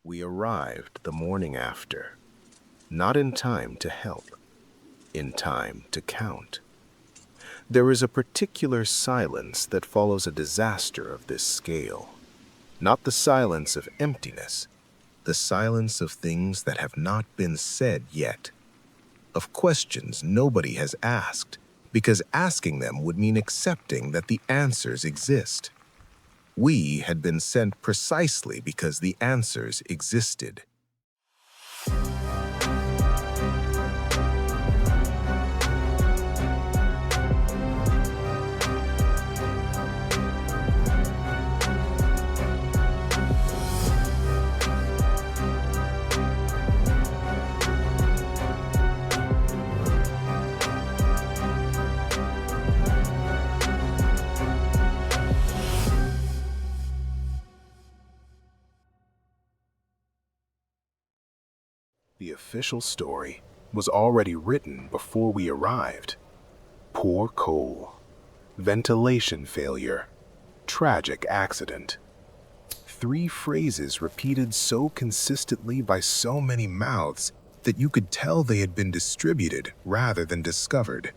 We arrived the morning after, not in time to help, in time to count. There is a particular silence that follows a disaster of this scale. Not the silence of emptiness, the silence of things that have not been said yet, of questions nobody has asked, because asking them would mean accepting that the answers exist. We had been sent precisely because the answers existed. The official story was already written before we arrived. Poor coal. Ventilation failure. Tragic accident. 3 phrases repeated so consistently by so many mouths that you could tell they had been distributed rather than discovered.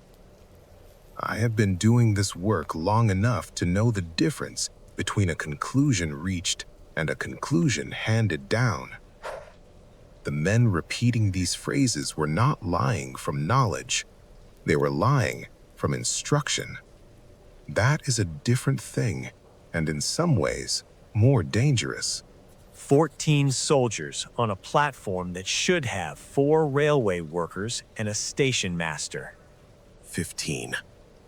I have been doing this work long enough to know the difference between a conclusion reached and a conclusion handed down. The men repeating these phrases were not lying from knowledge. They were lying from instruction. That is a different thing, and in some ways, more dangerous. 14 soldiers on a platform that should have 4 railway workers and a station master. 15.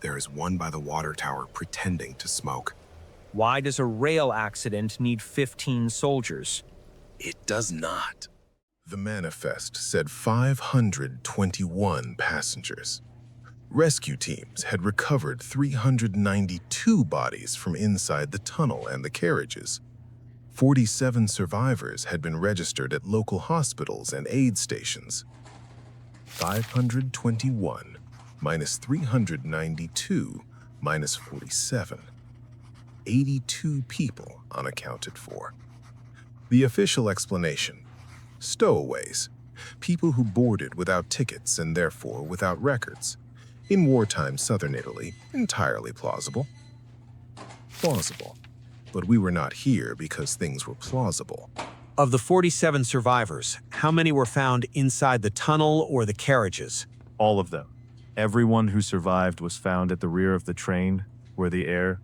There is one by the water tower pretending to smoke. Why does a rail accident need 15 soldiers? It does not. The manifest said 521 passengers. Rescue teams had recovered 392 bodies from inside the tunnel and the carriages. 47 survivors had been registered at local hospitals and aid stations. 521 minus 392 minus 47. 82 people unaccounted for. The official explanation: stowaways, people who boarded without tickets and therefore without records. In wartime Southern Italy, entirely plausible. Plausible. But we were not here because things were plausible. Of the 47 survivors, how many were found inside the tunnel or the carriages? All of them. Everyone who survived was found at the rear of the train, where the air...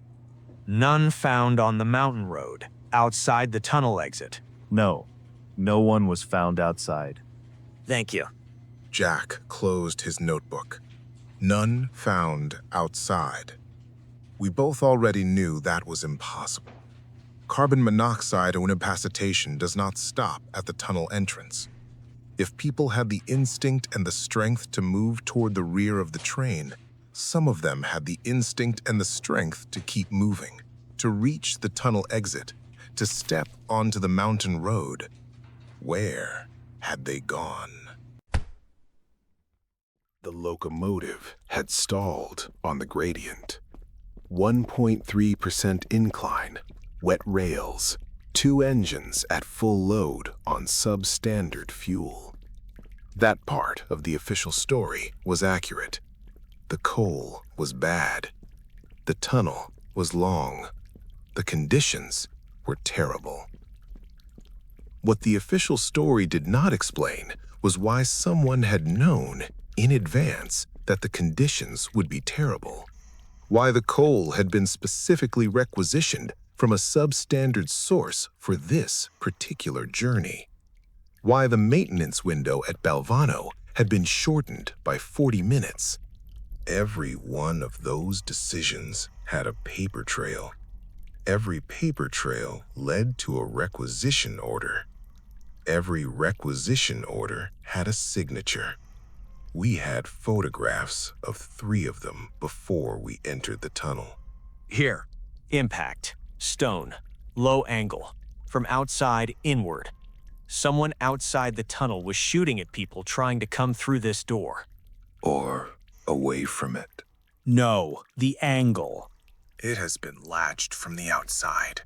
None found on the mountain road, outside the tunnel exit. No one was found outside. Thank you. Jack closed his notebook. None found outside. We both already knew that was impossible. Carbon monoxide or incapacitation does not stop at the tunnel entrance. If people had the instinct and the strength to move toward the rear of the train, some of them had the instinct and the strength to keep moving, to reach the tunnel exit, to step onto the mountain road. Where had they gone? The locomotive had stalled on the gradient. 1.3% incline, wet rails, 2 engines at full load on substandard fuel. That part of the official story was accurate. The coal was bad. The tunnel was long. The conditions were terrible. What the official story did not explain was why someone had known in advance that the conditions would be terrible. Why the coal had been specifically requisitioned from a substandard source for this particular journey. Why the maintenance window at Balvano had been shortened by 40 minutes. Every one of those decisions had a paper trail. Every paper trail led to a requisition order. Every requisition order had a signature. We had photographs of 3 of them before we entered the tunnel. Here. Impact. Stone. Low angle. From outside inward. Someone outside the tunnel was shooting at people trying to come through this door. Or away from it. No, the angle. It has been latched from the outside.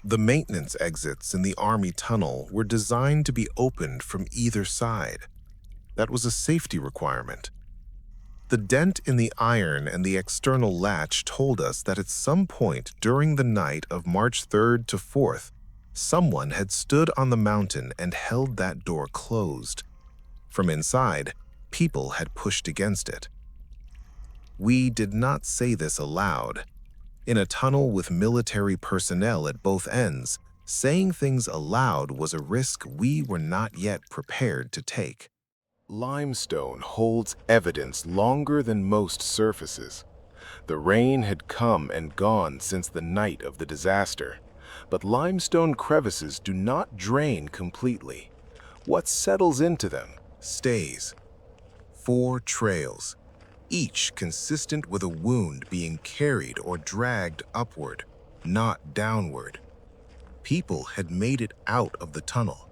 The maintenance exits in the Army tunnel were designed to be opened from either side. That was a safety requirement. The dent in the iron and the external latch told us that at some point during the night of March 3rd to 4th, someone had stood on the mountain and held that door closed. From inside, people had pushed against it. We did not say this aloud. In a tunnel with military personnel at both ends, saying things aloud was a risk we were not yet prepared to take. Limestone holds evidence longer than most surfaces. The rain had come and gone since the night of the disaster, but limestone crevices do not drain completely. What settles into them stays. 4 trails, each consistent with a wound being carried or dragged upward, not downward. People had made it out of the tunnel.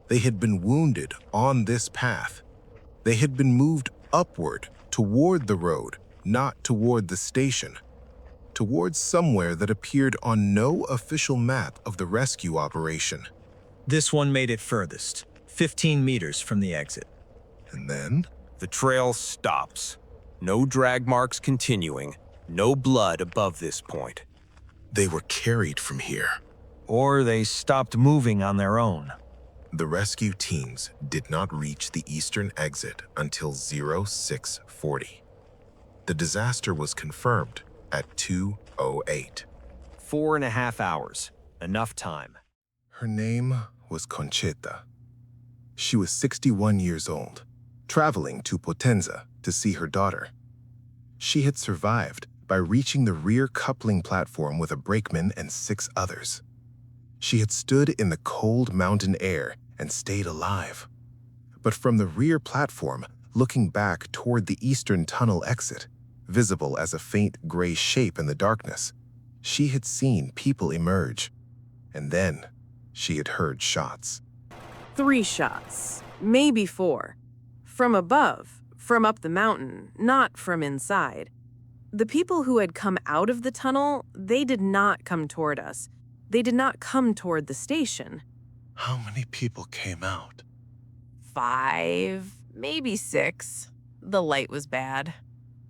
They had been wounded on this path. They had been moved upward toward the road, not toward the station, towards somewhere that appeared on no official map of the rescue operation. This one made it furthest, 15 meters from the exit. And then? The trail stops. No drag marks continuing, no blood above this point. They were carried from here. Or they stopped moving on their own. The rescue teams did not reach the eastern exit until 0640. The disaster was confirmed at 2:08. 4.5 hours, enough time. Her name was Conchita. She was 61 years old, traveling to Potenza to see her daughter. She had survived by reaching the rear coupling platform with a brakeman and 6 others. She had stood in the cold mountain air and stayed alive. But from the rear platform, looking back toward the eastern tunnel exit, visible as a faint gray shape in the darkness, she had seen people emerge. And then she had heard shots. 3 shots, maybe 4. From above, from up the mountain, not from inside. The people who had come out of the tunnel, they did not come toward us. They did not come toward the station. How many people came out? 5, maybe 6. The light was bad.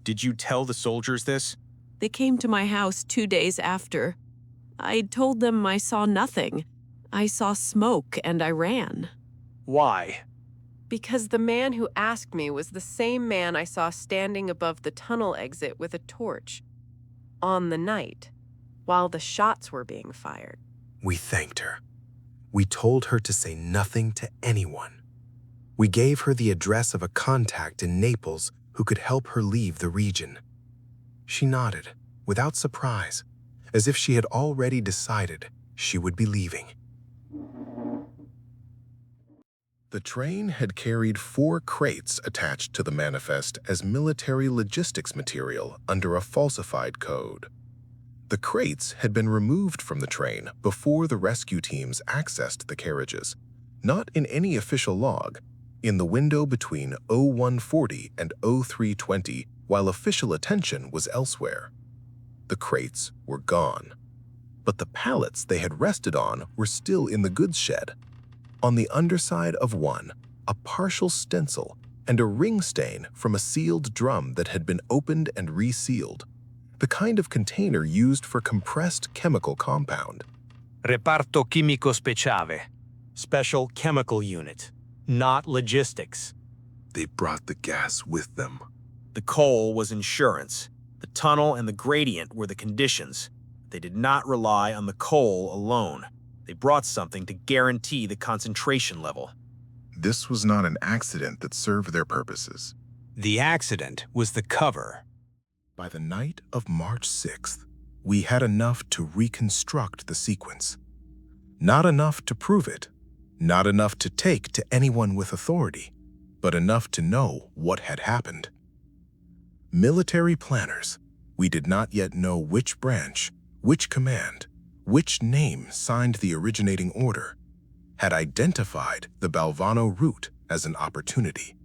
Did you tell the soldiers this? They came to my house 2 days after. I told them I saw nothing. I saw smoke and I ran. Why? Because the man who asked me was the same man I saw standing above the tunnel exit with a torch. On the night, while the shots were being fired. We thanked her. We told her to say nothing to anyone. We gave her the address of a contact in Naples who could help her leave the region. She nodded, without surprise, as if she had already decided she would be leaving. The train had carried 4 crates attached to the manifest as military logistics material under a falsified code. The crates had been removed from the train before the rescue teams accessed the carriages, not in any official log, in the window between 0140 and 0320, while official attention was elsewhere. The crates were gone, but the pallets they had rested on were still in the goods shed. On the underside of one, a partial stencil and a ring stain from a sealed drum that had been opened and resealed, the kind of container used for compressed chemical compound. Reparto Chimico Speciale. Special chemical unit, not logistics. They brought the gas with them. The coal was insurance. The tunnel and the gradient were the conditions. They did not rely on the coal alone. They brought something to guarantee the concentration level. This was not an accident that served their purposes. The accident was the cover. By the night of March 6th, we had enough to reconstruct the sequence. Not enough to prove it, not enough to take to anyone with authority, but enough to know what had happened. Military planners, we did not yet know which branch, which command, which name signed the originating order, had identified the Balvano route as an opportunity.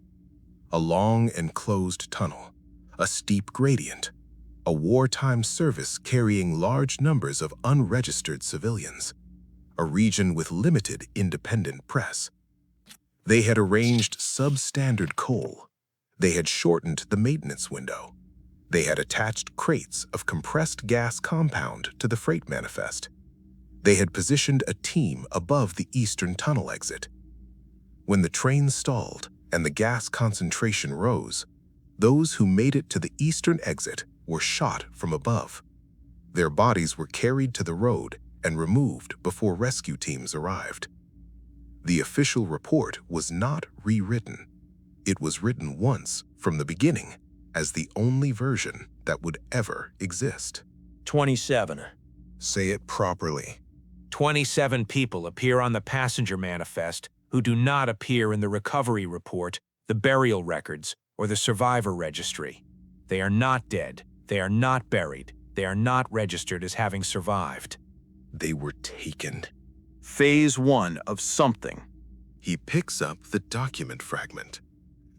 A long enclosed tunnel, a steep gradient, a wartime service carrying large numbers of unregistered civilians. a region with limited independent press. They had arranged substandard coal. They had shortened the maintenance window. They had attached crates of compressed gas compound to the freight manifest. They had positioned a team above the eastern tunnel exit. When the train stalled and the gas concentration rose, those who made it to the eastern exit were shot from above. Their bodies were carried to the road and removed before rescue teams arrived. The official report was not rewritten. It was written once from the beginning as the only version that would ever exist. 27. Say it properly. 27 people appear on the passenger manifest who do not appear in the recovery report, the burial records, or the survivor registry. They are not dead. They are not buried. They are not registered as having survived. They were taken. Phase 1 of something. He picks up the document fragment.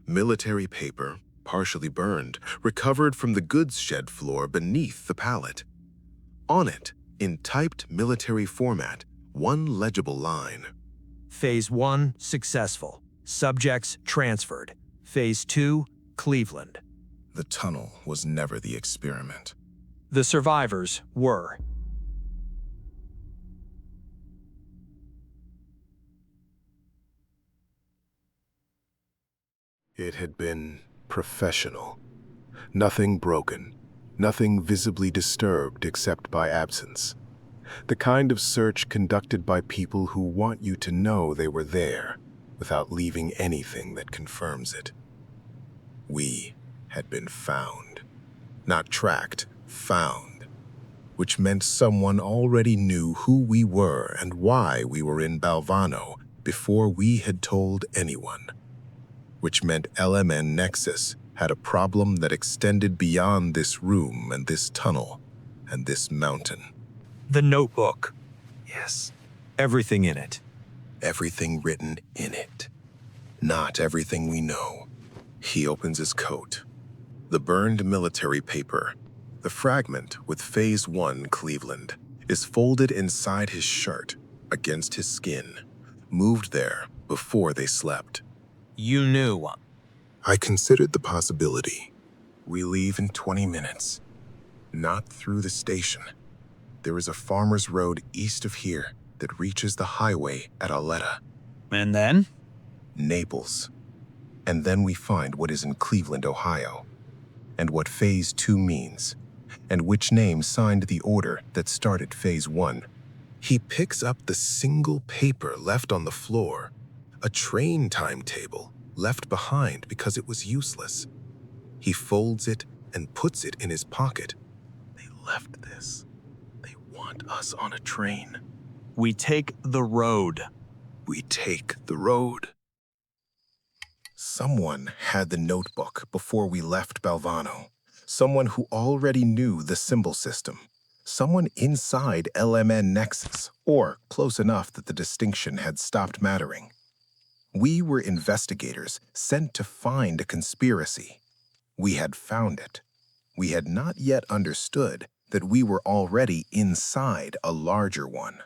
Military paper, partially burned, recovered from the goods shed floor beneath the pallet. On it, in typed military format, one legible line. Phase 1, successful. Subjects transferred. Phase 2, Cleveland. The tunnel was never the experiment. The survivors were It had been professional. Nothing broken, nothing visibly disturbed except by absence. The kind of search conducted by people who want you to know they were there without leaving anything that confirms it. We had been found. Not tracked, found. Which meant someone already knew who we were and why we were in Balvano before we had told anyone. Which meant LMN Nexus had a problem that extended beyond this room and this tunnel and this mountain. the notebook. Yes, Everything in it. everything written in it. Not everything we know. He opens his coat. The burned military paper, the fragment with Phase 1 Cleveland, is folded inside his shirt, against his skin, moved there before they slept. You knew. I considered the possibility. We leave in 20 minutes. Not through the station. There is a farmer's road east of here that reaches the highway at Aletta, And then? Naples. And then we find what is in Cleveland, Ohio, and what Phase 2 means, and which name signed the order that started Phase 1. He picks up the single paper left on the floor, a train timetable left behind because it was useless. He folds it and puts it in his pocket. They left this. They want us on a train. We take the road. We take the road. Someone had the notebook before we left Balvano. Someone who already knew the symbol system. Someone inside LMN Nexus, or close enough that the distinction had stopped mattering. We were investigators sent to find a conspiracy. We had found it. We had not yet understood that we were already inside a larger one.